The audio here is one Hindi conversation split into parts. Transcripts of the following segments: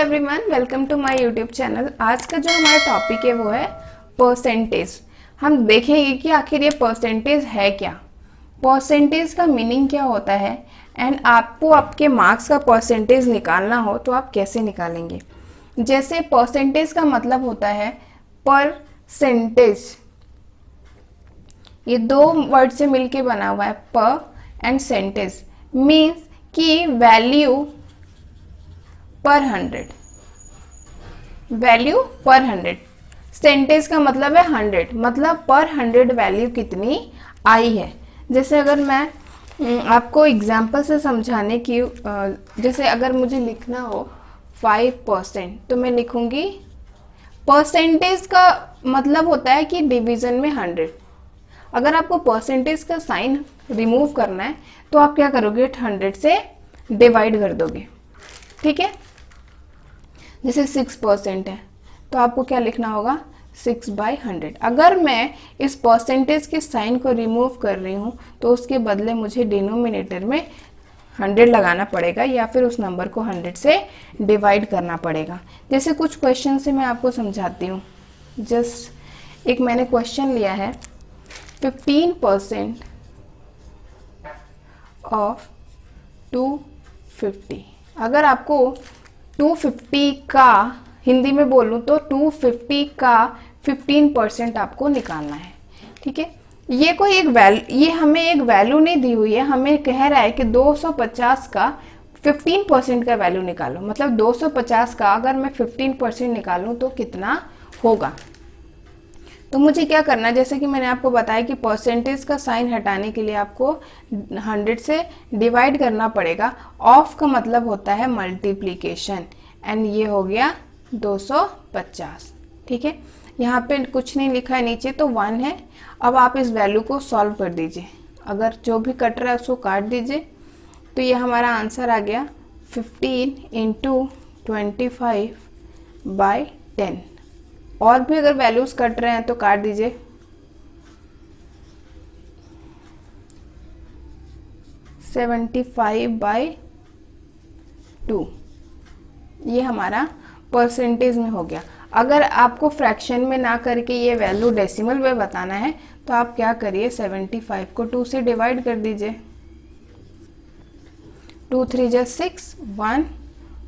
Everyone, welcome to my YouTube channel. आज का जो हमारा टॉपिक है वो है परसेंटेज। हम देखेंगे कि आखिर ये परसेंटेज है क्या, परसेंटेज का मीनिंग क्या होता है, एंड आपको आपके मार्क्स का परसेंटेज निकालना हो तो आप कैसे निकालेंगे। जैसे परसेंटेज का मतलब होता है परसेंटेज, ये दो वर्ड से मिलके बना हुआ है, पर एंड सेंटेज, मीन्स कि वैल्यू पर 100, वैल्यू पर 100। सेंटेज का मतलब है 100, मतलब पर 100 वैल्यू कितनी आई है। जैसे अगर मैं आपको एग्जांपल से समझाने की, जैसे अगर मुझे लिखना हो 5%, तो मैं लिखूंगी, परसेंटेज का मतलब होता है कि डिवीजन में 100। अगर आपको परसेंटेज का साइन रिमूव करना है तो आप क्या करोगे, 100 से डिवाइड कर दोगे। ठीक है, जैसे 6% है तो आपको क्या लिखना होगा, 6/100। अगर मैं इस परसेंटेज के साइन को रिमूव कर रही हूँ तो उसके बदले मुझे डिनोमिनेटर में 100 लगाना पड़ेगा, या फिर उस नंबर को 100 से डिवाइड करना पड़ेगा। जैसे कुछ क्वेश्चन से मैं आपको समझाती हूँ। जस्ट एक मैंने क्वेश्चन लिया है, 15% ऑफ 250। अगर आपको 250 का हिंदी में बोलूं तो 250 का 15% आपको निकालना है। ठीक है, ये कोई एक ये हमें एक वैल्यू नहीं दी हुई है, हमें कह रहा है कि 250 का 15% का वैल्यू निकालो। मतलब 250 का अगर मैं 15% निकालूं तो कितना होगा। तो मुझे क्या करना है, जैसे कि मैंने आपको बताया कि परसेंटेज का साइन हटाने के लिए आपको 100 से डिवाइड करना पड़ेगा। ऑफ का मतलब होता है मल्टीप्लिकेशन, एंड ये हो गया 250। ठीक है, यहाँ पे कुछ नहीं लिखा है नीचे, तो 1 है। अब आप इस वैल्यू को सॉल्व कर दीजिए, अगर जो भी कट रहा है उसको काट दीजिए, तो ये हमारा आंसर आ गया 15 × 25/10। और भी अगर वैल्यूज कट रहे हैं तो काट दीजिए, 75/2। ये हमारा परसेंटेज में हो गया। अगर आपको फ्रैक्शन में ना करके ये वैल्यू डेसिमल में बताना है तो आप क्या करिए, 75 को 2 से डिवाइड कर दीजिए। 2 3 जा 6, 1,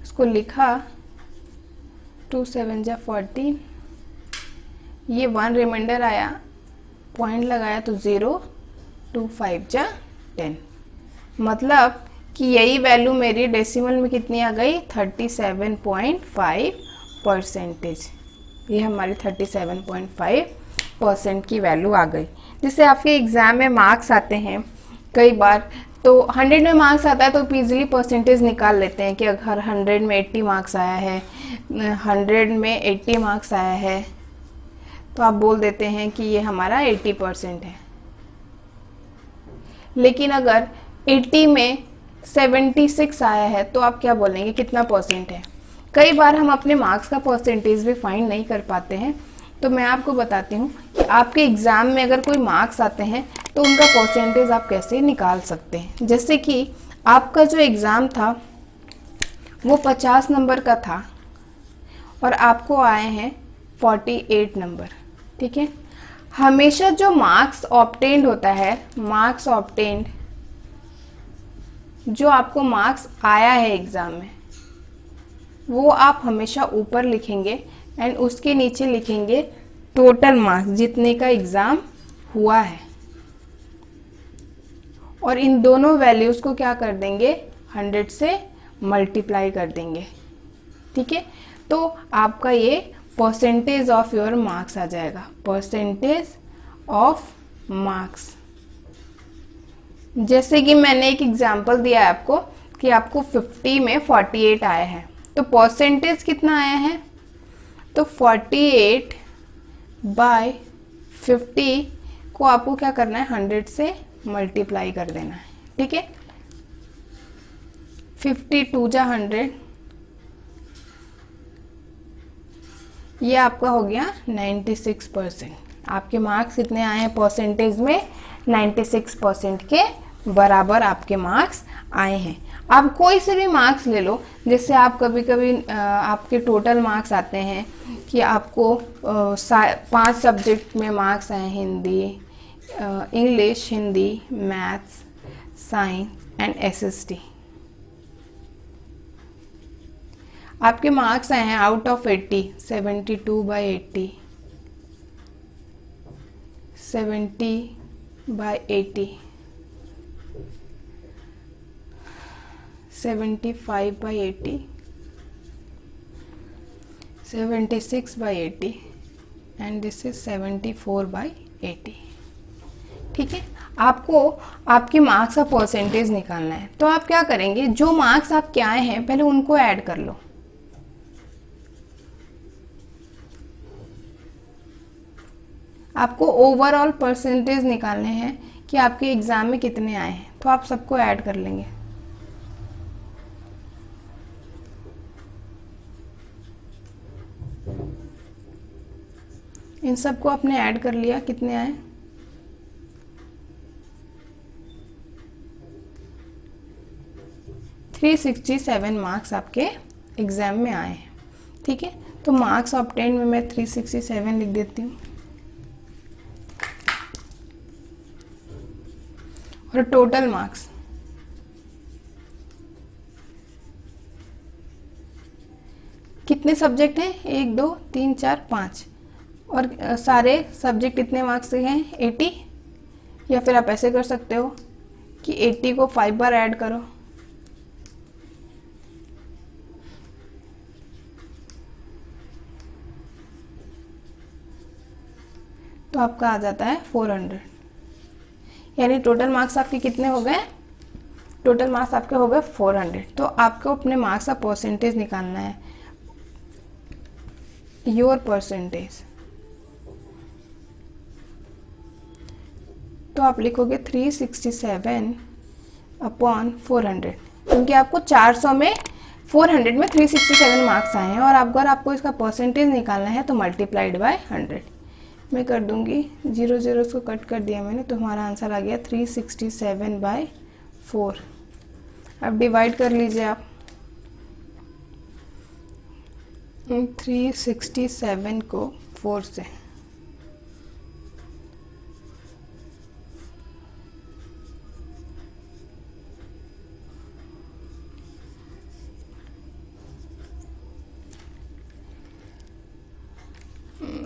इसको लिखा, 2 7 जा 14, ये 1 रिमाइंडर आया, पॉइंट लगाया तो 0, 2 5 जा 10। मतलब कि यही वैल्यू मेरी डेसिमल में कितनी आ गई, 37.5%। ये हमारी 37.5% की वैल्यू आ गई। जैसे आपके एग्ज़ाम में मार्क्स आते हैं कई बार, तो 100 में मार्क्स आता है तो इजीली परसेंटेज निकाल लेते हैं कि अगर 100 में 80 मार्क्स आया है, 100 में 80 मार्क्स आया है, तो आप बोल देते हैं कि ये हमारा 80% है। लेकिन अगर 80 में 76 आया है तो आप क्या बोलेंगे, कितना परसेंट है। कई बार हम अपने मार्क्स का परसेंटेज भी फाइंड नहीं कर पाते हैं, तो मैं आपको बताती हूँ कि आपके एग्ज़ाम में अगर कोई मार्क्स आते हैं तो उनका परसेंटेज आप कैसे निकाल सकते हैं। जैसे कि आपका जो एग्ज़ाम था वो 50 नंबर का था और आपको आए हैं 48 नंबर। ठीक है, हमेशा जो मार्क्स ऑब्टेन्ड होता है, मार्क्स ऑब्टेन्ड, जो आपको मार्क्स आया है एग्ज़ाम में, वो आप हमेशा ऊपर लिखेंगे एंड उसके नीचे लिखेंगे टोटल मार्क्स, जितने का एग्ज़ाम हुआ है। और इन दोनों वैल्यूज़ को क्या कर देंगे, 100 से मल्टीप्लाई कर देंगे। ठीक है, तो आपका ये परसेंटेज ऑफ योर मार्क्स आ जाएगा, परसेंटेज ऑफ मार्क्स। जैसे कि मैंने एक एग्जांपल दिया है आपको कि आपको 50 में 48 आए हैं, तो परसेंटेज कितना आया है, तो 48/50 को आपको क्या करना है, 100 से मल्टीप्लाई कर देना है। ठीक है, 52 जा 100, ये आपका हो गया 96%। आपके मार्क्स कितने आए हैं परसेंटेज में, 96% के बराबर आपके मार्क्स आए हैं। आप कोई से भी मार्क्स ले लो, जैसे आप कभी कभी आपके टोटल मार्क्स आते हैं कि आपको 5 सब्जेक्ट में मार्क्स आए, Hindi, English, Hindi, maths, science and SST. आपके मार्क्स आए हैं out of 80, 72/80, 70/80, 75/80, 76/80 and this is 74/80। ठीक है, आपको आपके मार्क्स का परसेंटेज निकालना है। तो आप क्या करेंगे, जो मार्क्स आपके आए हैं पहले उनको ऐड कर लो। आपको ओवरऑल परसेंटेज निकालने हैं कि आपके एग्जाम में कितने आए हैं, तो आप सबको ऐड कर लेंगे। इन सबको आपने ऐड कर लिया, कितने आए, 367 मार्क्स आपके एग्जाम में आए हैं। ठीक है, तो मार्क्स ऑब्टेन में मैं 367 लिख देती हूँ और टोटल मार्क्स कितने सब्जेक्ट हैं, 1 2 3 4 5, और सारे सब्जेक्ट कितने मार्क्स के हैं, 80। या फिर आप ऐसे कर सकते हो कि 80 को 5 बार ऐड करो, तो आपका आ जाता है 400। यानी टोटल मार्क्स आपके कितने हो गए, टोटल मार्क्स आपके हो गए 400। तो आपको अपने मार्क्स का परसेंटेज निकालना है, योर परसेंटेज। तो आप लिखोगे 367/400, क्योंकि आपको 400 में 400 में 367 मार्क्स आए हैं, और अगर आपको इसका परसेंटेज निकालना है तो मल्टीप्लाइड बाय 100। मैं कर दूंगी 0 0 को कट कर दिया मैंने, तो हमारा आंसर आ गया 367/4। अब डिवाइड कर लीजिए आप, 367 को 4 से,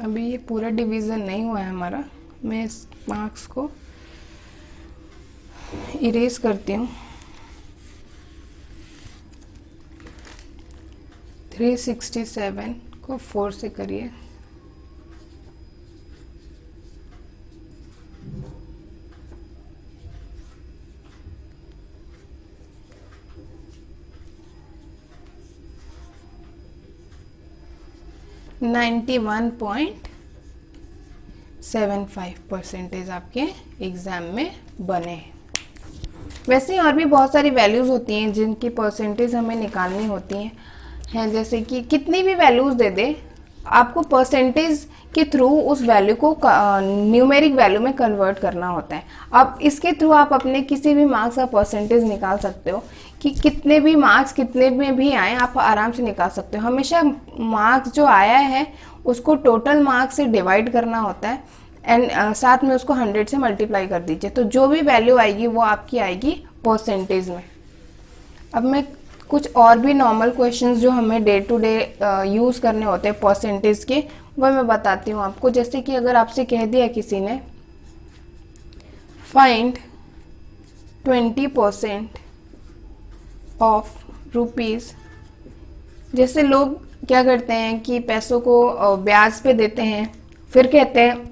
अभी ये पूरा डिवीज़न नहीं हुआ है हमारा, मैं इस मार्क्स को इरेज करती हूँ। 367 को 4 से करिए, %91.75 आपके एग्ज़ाम में बने। वैसे और भी बहुत सारी वैल्यूज़ होती हैं जिनकी परसेंटेज हमें निकालनी होती हैं, जैसे कि कितनी भी वैल्यूज़ दे दे, आपको परसेंटेज के थ्रू उस वैल्यू को न्यूमेरिक वैल्यू में कन्वर्ट करना होता है। अब इसके थ्रू आप अपने किसी भी मार्क्स का परसेंटेज निकाल सकते हो कि कितने भी मार्क्स कितने में भी आए, आप आराम से निकाल सकते हो। हमेशा मार्क्स जो आया है उसको टोटल मार्क्स से डिवाइड करना होता है, एंड साथ में उसको 100 से मल्टीप्लाई कर दीजिए, तो जो भी वैल्यू आएगी वो आपकी आएगी परसेंटेज में। अब मैं कुछ और भी नॉर्मल क्वेश्चंस जो हमें डे टू डे यूज़ करने होते हैं परसेंटेज के, वो मैं बताती हूँ आपको। जैसे कि अगर आपसे कह दिया किसी ने फाइंड 20% ऑफ रुपीज़, जैसे लोग क्या करते हैं कि पैसों को ब्याज पे देते हैं, फिर कहते हैं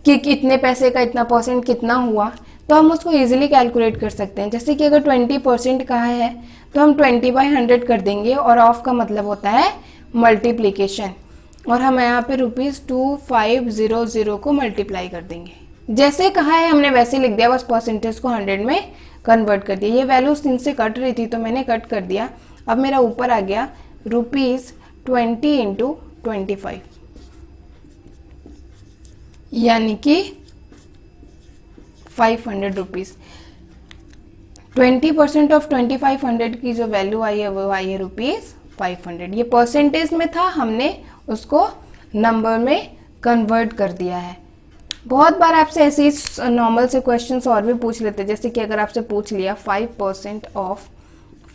कि कितने पैसे का इतना परसेंट कितना हुआ, तो हम उसको इजीली कैलकुलेट कर सकते हैं। जैसे कि अगर 20% कहा है तो हम 20/100 कर देंगे, और ऑफ का मतलब होता है मल्टीप्लीकेशन, और हम यहाँ पे ₹2500 को मल्टीप्लाई कर देंगे। जैसे कहा है हमने वैसे लिख दिया, बस परसेंटेज को 100 में कन्वर्ट कर दिया। ये वैल्यूज इनसे कट रही थी तो मैंने कट कर दिया। अब मेरा ऊपर आ गया ₹20 × 25, यानी कि 500 रुपीज़। 20% ऑफ 2500 की जो वैल्यू आई है वो आई है ₹500। ये परसेंटेज में था, हमने उसको नंबर में कन्वर्ट कर दिया है। बहुत बार आपसे ऐसे ही नॉर्मल से क्वेश्चंस और भी पूछ लेते हैं, जैसे कि अगर आपसे पूछ लिया 5% ऑफ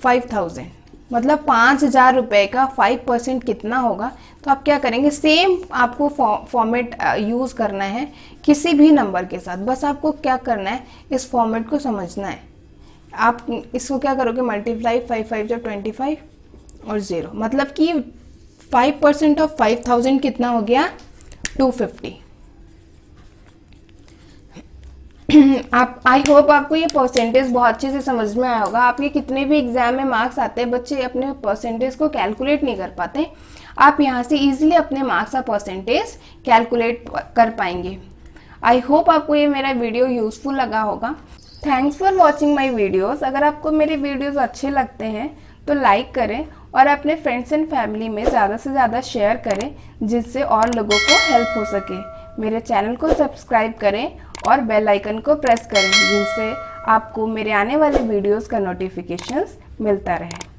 5000, मतलब 5000 रुपये का 5% कितना होगा, तो आप क्या करेंगे, सेम आपको फॉर्मेट यूज़ करना है किसी भी नंबर के साथ। बस आपको क्या करना है, इस फॉर्मेट को समझना है। आप इसको क्या करोगे, मल्टीप्लाई 5 5 जो 25 और 0, मतलब कि 5% ऑफ 5000 कितना हो गया, 250। आप, आई होप आपको ये परसेंटेज बहुत अच्छे से समझ में आया होगा। आपके कितने भी एग्जाम में मार्क्स आते हैं, बच्चे अपने परसेंटेज को कैलकुलेट नहीं कर पाते, आप यहाँ से इजीली अपने मार्क्स का परसेंटेज कैलकुलेट कर पाएंगे। आई होप आपको ये मेरा वीडियो यूजफुल लगा होगा। Thanks for watching my videos. अगर आपको मेरे वीडियोज़ अच्छे लगते हैं तो लाइक करें और अपने फ्रेंड्स एंड फैमिली में ज़्यादा से ज़्यादा शेयर करें, जिससे और लोगों को हेल्प हो सके। मेरे चैनल को सब्सक्राइब करें और बेल आइकन को प्रेस करें, जिनसे आपको मेरे आने वाले वीडियोस का नोटिफिकेशंस मिलता रहे।